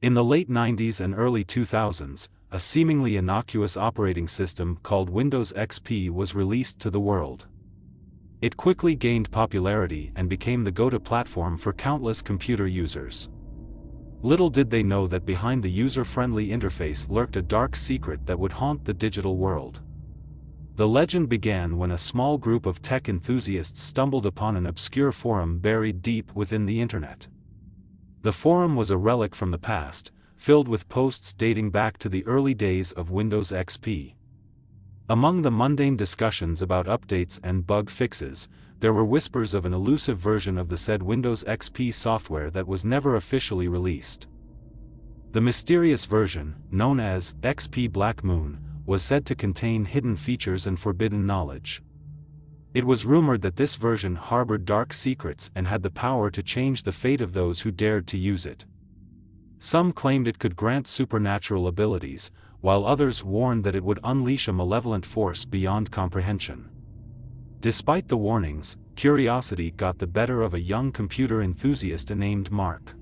In the late 90s and early 2000s, a seemingly innocuous operating system called Windows XP was released to the world. It quickly gained popularity and became the go-to platform for countless computer users. Little did they know that behind the user-friendly interface lurked a dark secret that would haunt the digital world. The legend began when a small group of tech enthusiasts stumbled upon an obscure forum buried deep within the internet. The forum was a relic from the past, filled with posts dating back to the early days of Windows XP. Among the mundane discussions about updates and bug fixes, there were whispers of an elusive version of the said Windows XP software that was never officially released. The mysterious version, known as XP Blackmoon, was said to contain hidden features and forbidden knowledge. It was rumored that this version harbored dark secrets and had the power to change the fate of those who dared to use it. Some claimed it could grant supernatural abilities, while others warned that it would unleash a malevolent force beyond comprehension. Despite the warnings, curiosity got the better of a young computer enthusiast named Mark.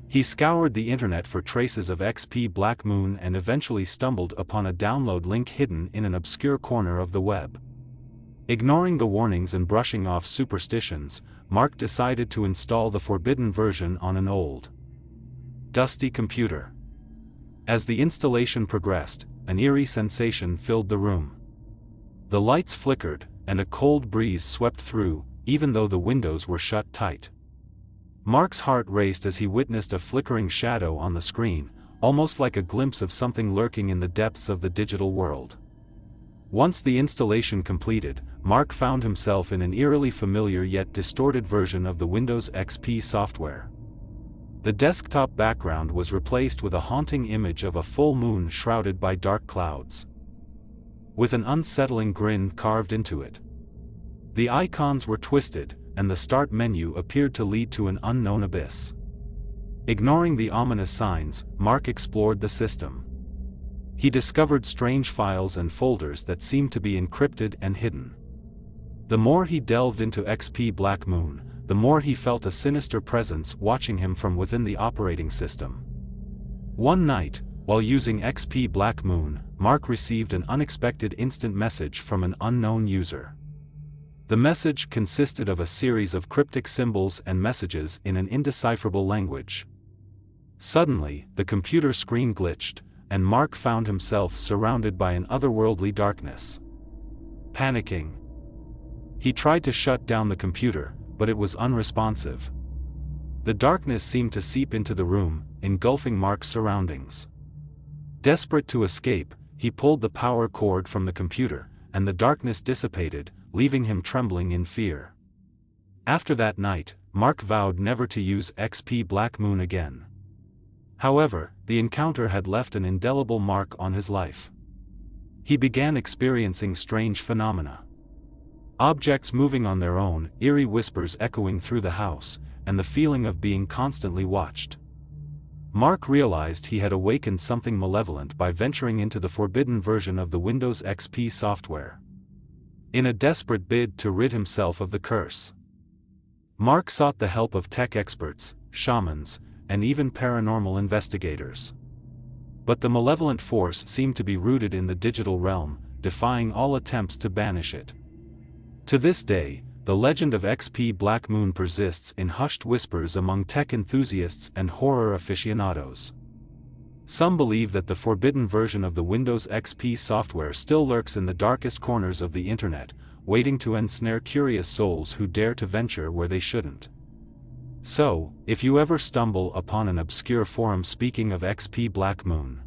He scoured the internet for traces of XP Blackmoon and eventually stumbled upon a download link hidden in an obscure corner of the web. Ignoring the warnings and brushing off superstitions, Mark decided to install the forbidden version on an old, dusty computer. As the installation progressed, an eerie sensation filled the room. The lights flickered, and a cold breeze swept through, even though the windows were shut tight. Mark's heart raced as he witnessed a flickering shadow on the screen, almost like a glimpse of something lurking in the depths of the digital world. Once the installation completed, Mark found himself in an eerily familiar yet distorted version of the Windows XP software. The desktop background was replaced with a haunting image of a full moon shrouded by dark clouds, with an unsettling grin carved into it. The icons were twisted, and the start menu appeared to lead to an unknown abyss. Ignoring the ominous signs, Mark explored the system. He discovered strange files and folders that seemed to be encrypted and hidden. The more he delved into XP Blackmoon, the more he felt a sinister presence watching him from within the operating system. One night, while using XP Blackmoon, Mark received an unexpected instant message from an unknown user. The message consisted of a series of cryptic symbols and messages in an indecipherable language. Suddenly, the computer screen glitched, and Mark found himself surrounded by an otherworldly darkness. Panicking, he tried to shut down the computer, but it was unresponsive. The darkness seemed to seep into the room, engulfing Mark's surroundings. Desperate to escape, he pulled the power cord from the computer, and the darkness dissipated, leaving him trembling in fear. After that night, Mark vowed never to use XP Blackmoon again. However, the encounter had left an indelible mark on his life. He began experiencing strange phenomena. Objects moving on their own, eerie whispers echoing through the house, and the feeling of being constantly watched. Mark realized he had awakened something malevolent by venturing into the forbidden version of the Windows XP software. In a desperate bid to rid himself of the curse, Mark sought the help of tech experts, shamans, and even paranormal investigators. But the malevolent force seemed to be rooted in the digital realm, defying all attempts to banish it. To this day, the legend of XP Blackmoon persists in hushed whispers among tech enthusiasts and horror aficionados. Some believe that the forbidden version of the Windows XP software still lurks in the darkest corners of the internet, waiting to ensnare curious souls who dare to venture where they shouldn't. So, if you ever stumble upon an obscure forum speaking of XP Blackmoon,